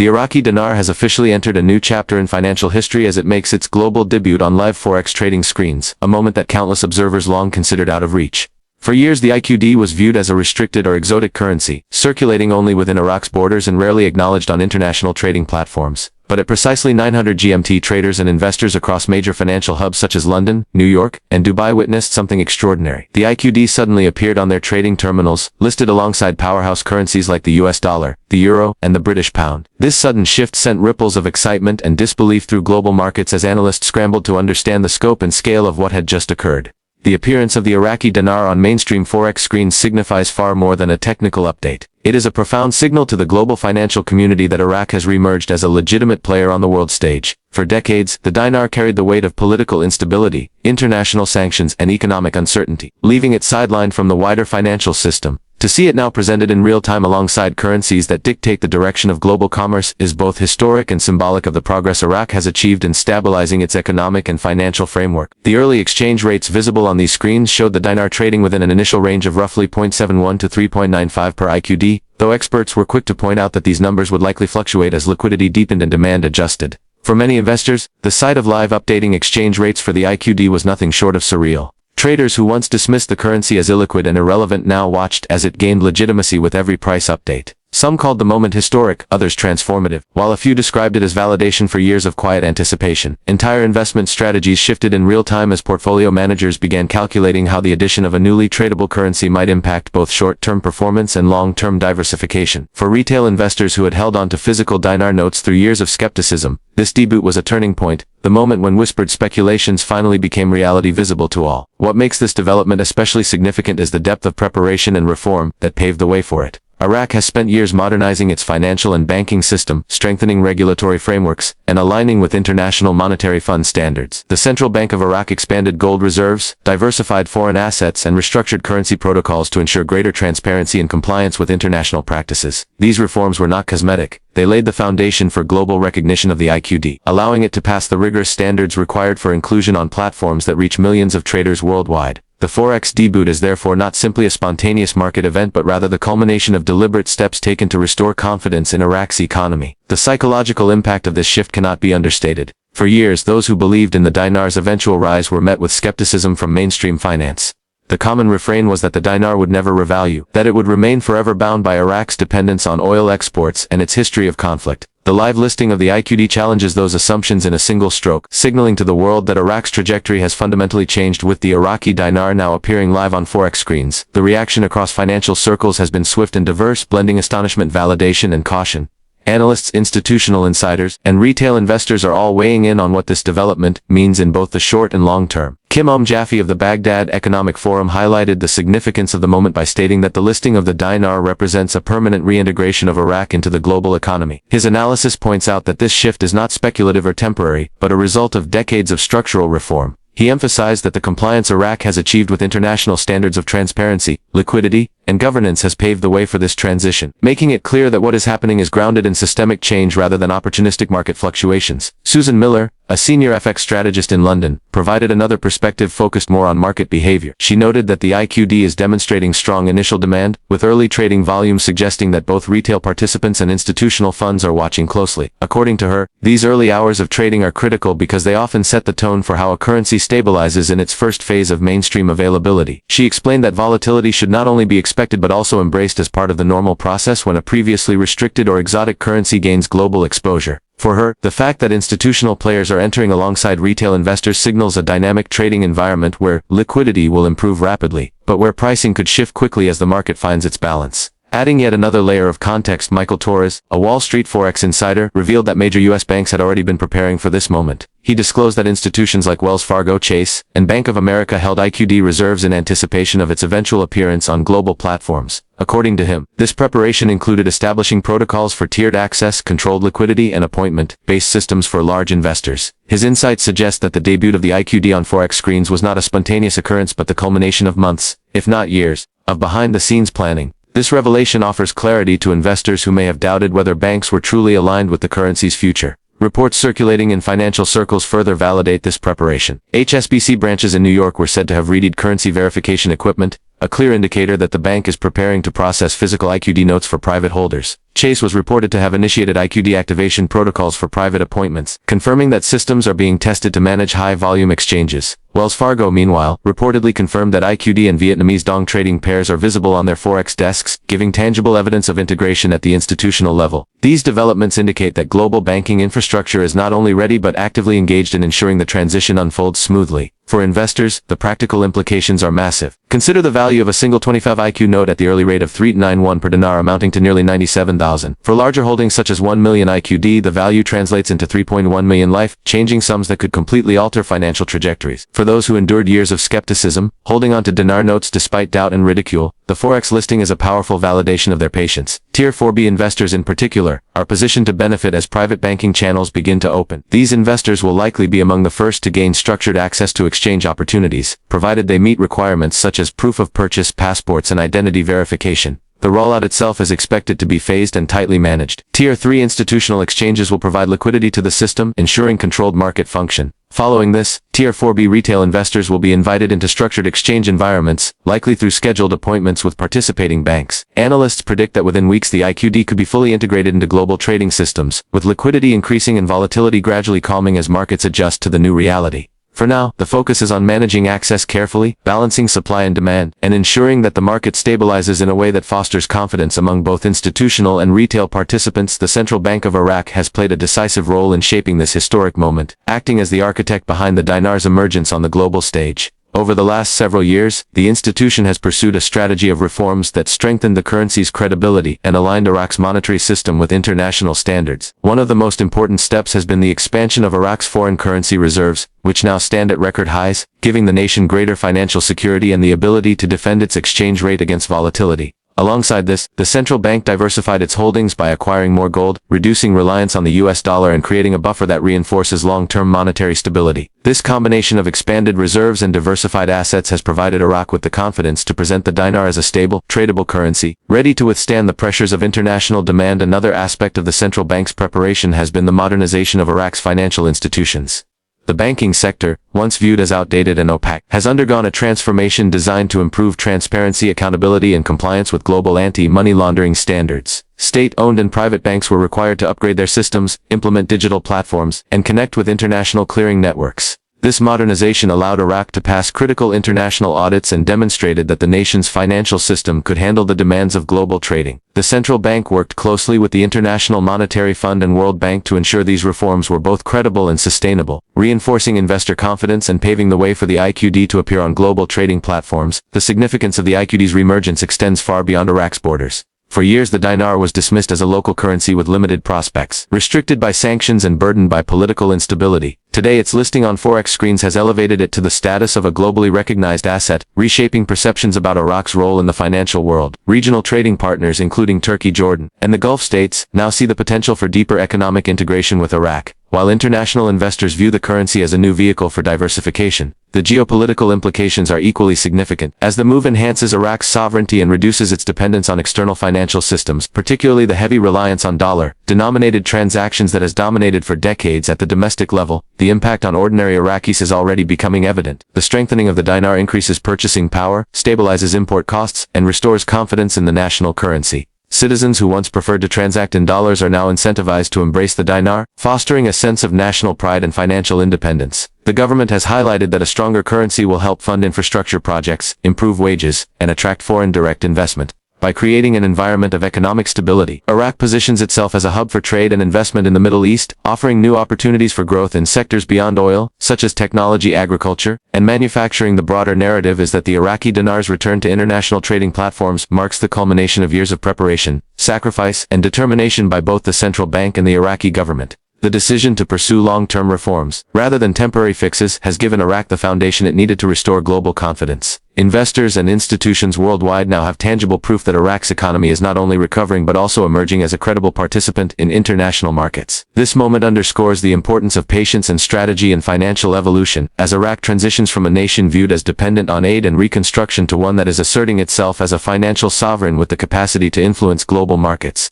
The Iraqi dinar has officially entered a new chapter in financial history as it makes its global debut on live Forex trading screens, a moment that countless observers long considered out of reach. For years the IQD was viewed as a restricted or exotic currency, circulating only within Iraq's borders and rarely acknowledged on international trading platforms. But at precisely 900 GMT, traders and investors across major financial hubs such as London, New York, and Dubai witnessed something extraordinary. The IQD suddenly appeared on their trading terminals, listed alongside powerhouse currencies like the US dollar, the euro, and the British pound. This sudden shift sent ripples of excitement and disbelief through global markets as analysts scrambled to understand the scope and scale of what had just occurred. The appearance of the Iraqi dinar on mainstream Forex screens signifies far more than a technical update. It is a profound signal to the global financial community that Iraq has reemerged as a legitimate player on the world stage. For decades, the dinar carried the weight of political instability, international sanctions, and economic uncertainty, leaving it sidelined from the wider financial system. To see it now presented in real time alongside currencies that dictate the direction of global commerce is both historic and symbolic of the progress Iraq has achieved in stabilizing its economic and financial framework. The early exchange rates visible on these screens showed the dinar trading within an initial range of roughly 0.71 to 3.95 per IQD, though experts were quick to point out that these numbers would likely fluctuate as liquidity deepened and demand adjusted. For many investors, the sight of live updating exchange rates for the IQD was nothing short of surreal. Traders who once dismissed the currency as illiquid and irrelevant now watched as it gained legitimacy with every price update. Some called the moment historic, others transformative, while a few described it as validation for years of quiet anticipation. Entire investment strategies shifted in real time as portfolio managers began calculating how the addition of a newly tradable currency might impact both short-term performance and long-term diversification. For retail investors who had held on to physical dinar notes through years of skepticism, this debut was a turning point, the moment when whispered speculations finally became reality visible to all. What makes this development especially significant is the depth of preparation and reform that paved the way for it. Iraq has spent years modernizing its financial and banking system, strengthening regulatory frameworks, and aligning with international monetary fund standards. The Central Bank of Iraq expanded gold reserves, diversified foreign assets, and restructured currency protocols to ensure greater transparency and compliance with international practices. These reforms were not cosmetic. They laid the foundation for global recognition of the IQD, allowing it to pass the rigorous standards required for inclusion on platforms that reach millions of traders worldwide. The Forex debut is therefore not simply a spontaneous market event but rather the culmination of deliberate steps taken to restore confidence in Iraq's economy. The psychological impact of this shift cannot be understated. For years, those who believed in the dinar's eventual rise were met with skepticism from mainstream finance. The common refrain was that the dinar would never revalue, that it would remain forever bound by Iraq's dependence on oil exports and its history of conflict. The live listing of the IQD challenges those assumptions in a single stroke, signaling to the world that Iraq's trajectory has fundamentally changed. With the Iraqi dinar now appearing live on Forex screens, the reaction across financial circles has been swift and diverse, blending astonishment, validation, and caution. Analysts, institutional insiders, and retail investors are all weighing in on what this development means in both the short and long term. Kim Jaffe of the Baghdad Economic Forum highlighted the significance of the moment by stating that the listing of the dinar represents a permanent reintegration of Iraq into the global economy. His analysis points out that this shift is not speculative or temporary, but a result of decades of structural reform. He emphasized that the compliance Iraq has achieved with international standards of transparency, liquidity, and governance has paved the way for this transition, making it clear that what is happening is grounded in systemic change rather than opportunistic market fluctuations. Susan Miller, a senior FX strategist in London, provided another perspective focused more on market behavior. She noted that the IQD is demonstrating strong initial demand, with early trading volumes suggesting that both retail participants and institutional funds are watching closely. According to her, these early hours of trading are critical because they often set the tone for how a currency stabilizes in its first phase of mainstream availability. She explained that volatility should not only be expected but also embraced as part of the normal process when a previously restricted or exotic currency gains global exposure. For her, the fact that institutional players are entering alongside retail investors signals a dynamic trading environment where liquidity will improve rapidly, but where pricing could shift quickly as the market finds its balance. Adding yet another layer of context, Michael Torres, a Wall Street Forex insider, revealed that major U.S. banks had already been preparing for this moment. He disclosed that institutions like Wells Fargo, Chase, and Bank of America held IQD reserves in anticipation of its eventual appearance on global platforms. According to him, this preparation included establishing protocols for tiered access, controlled liquidity, and appointment-based systems for large investors. His insights suggest that the debut of the IQD on Forex screens was not a spontaneous occurrence but the culmination of months, if not years, of behind-the-scenes planning. This revelation offers clarity to investors who may have doubted whether banks were truly aligned with the currency's future. Reports circulating in financial circles further validate this preparation. HSBC branches in New York were said to have readied currency verification equipment, a clear indicator that the bank is preparing to process physical IQD notes for private holders. Chase was reported to have initiated IQD activation protocols for private appointments, confirming that systems are being tested to manage high-volume exchanges. Wells Fargo, meanwhile, reportedly confirmed that IQD and Vietnamese dong trading pairs are visible on their Forex desks, giving tangible evidence of integration at the institutional level. These developments indicate that global banking infrastructure is not only ready but actively engaged in ensuring the transition unfolds smoothly. For investors, the practical implications are massive. Consider the value of a single 25 IQ note at the early rate of 3.91 per dinar, amounting to nearly 97,000. For larger holdings such as 1 million IQD, the value translates into 3.1 million life-changing sums that could completely alter financial trajectories. For those who endured years of skepticism, holding on to dinar notes despite doubt and ridicule, the Forex listing is a powerful validation of their patience. Tier 4B investors in particular are positioned to benefit as private banking channels begin to open. These investors will likely be among the first to gain structured access to exchange opportunities, provided they meet requirements such as proof of purchase, passports, and identity verification. The rollout itself is expected to be phased and tightly managed. Tier 3 institutional exchanges will provide liquidity to the system, ensuring controlled market function. Following this, Tier 4B retail investors will be invited into structured exchange environments, likely through scheduled appointments with participating banks. Analysts predict that within weeks the IQD could be fully integrated into global trading systems, with liquidity increasing and volatility gradually calming as markets adjust to the new reality. For now, the focus is on managing access carefully, balancing supply and demand, and ensuring that the market stabilizes in a way that fosters confidence among both institutional and retail participants. The Central Bank of Iraq has played a decisive role in shaping this historic moment, acting as the architect behind the dinar's emergence on the global stage. Over the last several years, the institution has pursued a strategy of reforms that strengthened the currency's credibility and aligned Iraq's monetary system with international standards. One of the most important steps has been the expansion of Iraq's foreign currency reserves, which now stand at record highs, giving the nation greater financial security and the ability to defend its exchange rate against volatility. Alongside this, the central bank diversified its holdings by acquiring more gold, reducing reliance on the US dollar and creating a buffer that reinforces long-term monetary stability. This combination of expanded reserves and diversified assets has provided Iraq with the confidence to present the dinar as a stable, tradable currency, ready to withstand the pressures of international demand. Another aspect of the central bank's preparation has been the modernization of Iraq's financial institutions. The banking sector, once viewed as outdated and opaque, has undergone a transformation designed to improve transparency, accountability, and compliance with global anti-money laundering standards. State-owned and private banks were required to upgrade their systems, implement digital platforms, and connect with international clearing networks. This modernization allowed Iraq to pass critical international audits and demonstrated that the nation's financial system could handle the demands of global trading. The central bank worked closely with the International Monetary Fund and World Bank to ensure these reforms were both credible and sustainable, reinforcing investor confidence and paving the way for the IQD to appear on global trading platforms. The significance of the IQD's reemergence extends far beyond Iraq's borders. For years the dinar was dismissed as a local currency with limited prospects, restricted by sanctions and burdened by political instability. Today its listing on Forex screens has elevated it to the status of a globally recognized asset, reshaping perceptions about Iraq's role in the financial world. Regional trading partners including Turkey, Jordan, and the Gulf states now see the potential for deeper economic integration with Iraq. While international investors view the currency as a new vehicle for diversification, the geopolitical implications are equally significant, as the move enhances Iraq's sovereignty and reduces its dependence on external financial systems, particularly the heavy reliance on dollar-denominated transactions that has dominated for decades at the domestic level. The impact on ordinary Iraqis is already becoming evident. The strengthening of the dinar increases purchasing power, stabilizes import costs, and restores confidence in the national currency. Citizens who once preferred to transact in dollars are now incentivized to embrace the dinar, fostering a sense of national pride and financial independence. The government has highlighted that a stronger currency will help fund infrastructure projects, improve wages, and attract foreign direct investment. By creating an environment of economic stability, Iraq positions itself as a hub for trade and investment in the Middle East, offering new opportunities for growth in sectors beyond oil, such as technology, agriculture, and manufacturing. The broader narrative is that the Iraqi dinar's return to international trading platforms marks the culmination of years of preparation, sacrifice, and determination by both the central bank and the Iraqi government. The decision to pursue long-term reforms, rather than temporary fixes, has given Iraq the foundation it needed to restore global confidence. Investors and institutions worldwide now have tangible proof that Iraq's economy is not only recovering but also emerging as a credible participant in international markets. This moment underscores the importance of patience and strategy in financial evolution, as Iraq transitions from a nation viewed as dependent on aid and reconstruction to one that is asserting itself as a financial sovereign with the capacity to influence global markets.